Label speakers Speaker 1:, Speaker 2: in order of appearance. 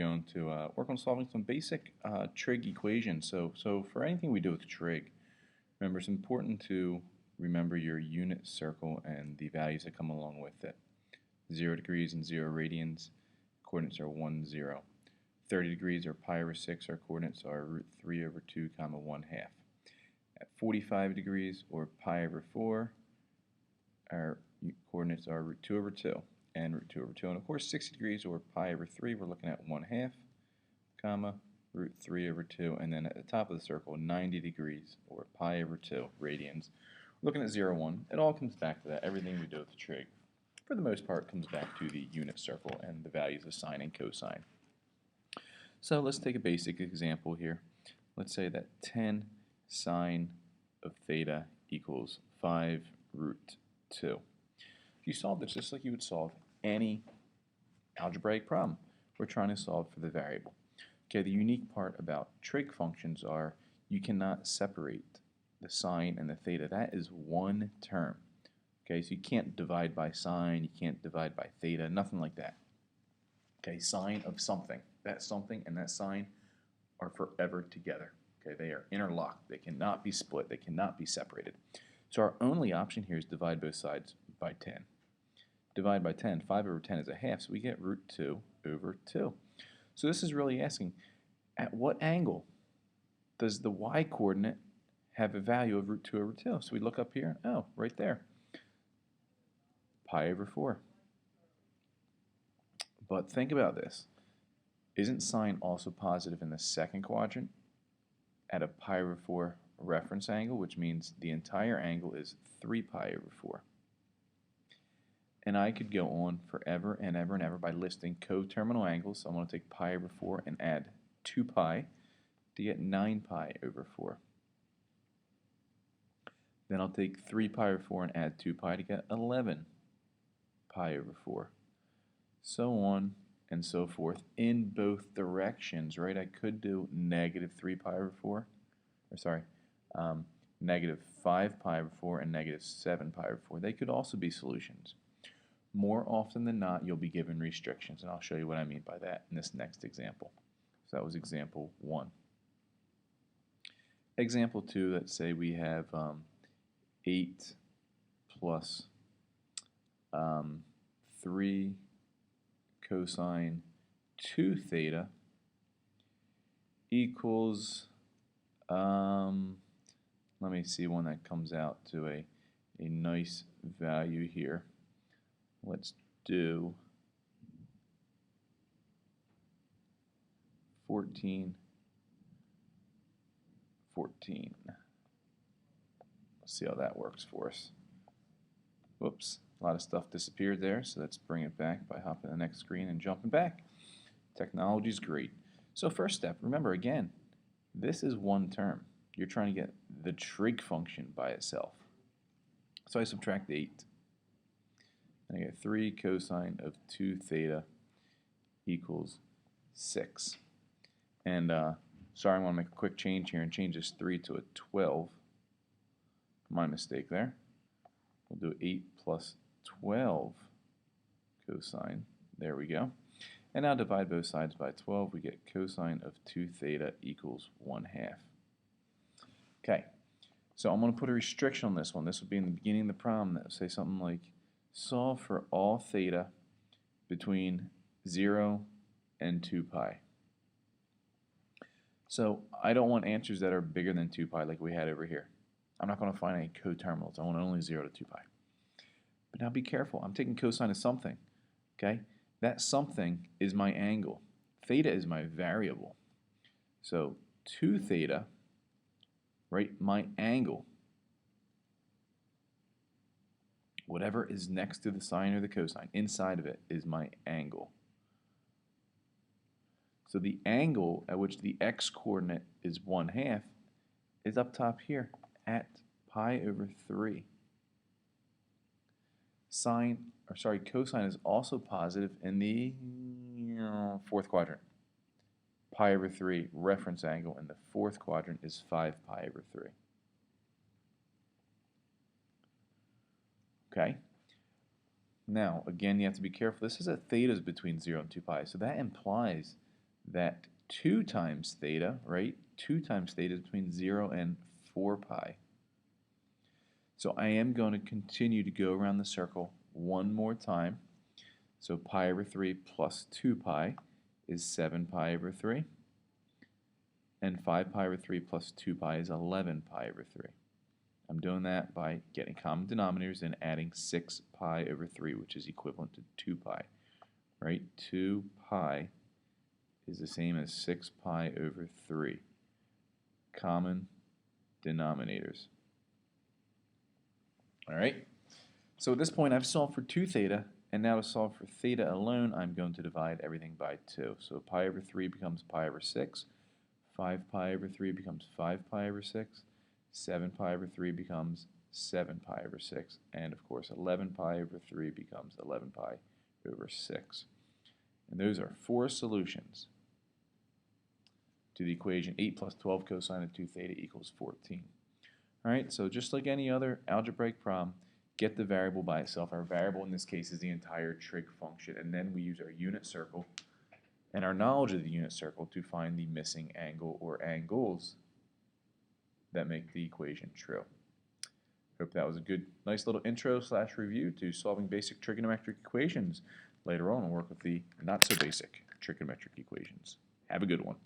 Speaker 1: going to work on solving some basic trig equations. So for anything we do with trig, remember it's important to remember your unit circle and the values that come along with it. 0 degrees and 0 radians, coordinates are 1, 0. 30 degrees or pi over 6, our coordinates are root 3 over 2, comma 1 half. At 45 degrees or pi over 4, our coordinates are root 2 over 2 and root 2 over 2. And of course 60 degrees or pi over 3, we're looking at 1 half, comma, root 3 over 2. And then at the top of the circle, 90 degrees or pi over 2 radians. We're looking at 0, 1. It all comes back to that. Everything we do with the trig, for the most part, comes back to the unit circle and the values of sine and cosine. So let's take a basic example here. Let's say that 10 sine of theta equals 5 root 2. If you solve this just like you would solve any algebraic problem, we're trying to solve for the variable. Okay, the unique part about trig functions are you cannot separate the sine and the theta. That is one term. Okay, so you can't divide by sine, you can't divide by theta, nothing like that. Okay, sine of something. That something and that sine are forever together. Okay, they are interlocked. They cannot be split. They cannot be separated. So our only option here is divide both sides by 10. Divide by 10. 5 over 10 is a half, so we get root 2 over 2. So this is really asking, at what angle does the y-coordinate have a value of root 2 over 2? So we look up here. Oh, right there. Pi over 4. But think about this. Isn't sine also positive in the second quadrant at a pi over 4 reference angle, which means the entire angle is 3 pi over 4. And I could go on forever and ever and ever by listing coterminal angles. So I'm going to take pi over 4 and add 2 pi to get 9 pi over 4. Then I'll take 3 pi over 4 and add 2 pi to get 11 pi over 4. So on and so forth in both directions, right? I could do negative 3 pi over 4, or sorry, negative 5 pi over 4 and negative 7 pi over 4. They could also be solutions. More often than not, you'll be given restrictions, and I'll show you what I mean by that in this next example. So that was example 1. Example 2, let's say we have 8 plus 3 cosine 2 theta equals, let me see one that comes out to a nice value here. Let's do 14. Let's see how that works for us. Whoops. A lot of stuff disappeared there, so let's bring it back by hopping to the next screen and jumping back. Technology's great. So first step, remember again, this is one term. You're trying to get the trig function by itself. So I subtract 8. And I get 3 cosine of 2 theta equals 6. And sorry, I want to make a quick change here and change this 3 to a 12. My mistake there. We'll do 8 plus 12 cosine. There we go. And now divide both sides by 12. We get cosine of 2 theta equals 1 half. Okay, so I'm going to put a restriction on this one. This would be in the beginning of the problem. That would say something like, solve for all theta between 0 and 2 pi. So I don't want answers that are bigger than 2 pi like we had over here. I'm not going to find any coterminals. I want only 0 to 2 pi. But now be careful. I'm taking cosine of something. Okay? That something is my angle. Theta is my variable. So 2 theta, right, my angle, whatever is next to the sine or the cosine, inside of it is my angle. So the angle at which the x-coordinate is 1 half is up top here at pi over 3. Cosine is also positive in the fourth quadrant. Pi over 3, reference angle in the fourth quadrant is 5 pi over 3. Okay? Now, again, you have to be careful. This is at thetas between 0 and 2 pi, so that implies that 2 times theta, right? 2 times theta is between 0 and 4 pi. So I am going to continue to go around the circle one more time. So pi over 3 plus 2 pi is 7 pi over 3. And 5 pi over 3 plus 2 pi is 11 pi over 3. I'm doing that by getting common denominators and adding 6 pi over 3, which is equivalent to 2 pi. Right? 2 pi is the same as 6 pi over 3. Common denominators. Alright? So at this point I've solved for 2 theta, and now to solve for theta alone I'm going to divide everything by 2. So pi over 3 becomes pi over 6. 5 pi over 3 becomes 5 pi over 6. 7 pi over 3 becomes 7 pi over 6. And of course 11 pi over 3 becomes 11 pi over 6. And those are 4 solutions to the equation 8 plus 12 cosine of 2 theta equals 14. Alright, so just like any other algebraic problem, get the variable by itself. Our variable in this case is the entire trig function, and then we use our unit circle and our knowledge of the unit circle to find the missing angle or angles that make the equation true. Hope that was a good, nice little intro / review to solving basic trigonometric equations. Later on, we'll work with the not so basic trigonometric equations. Have a good one.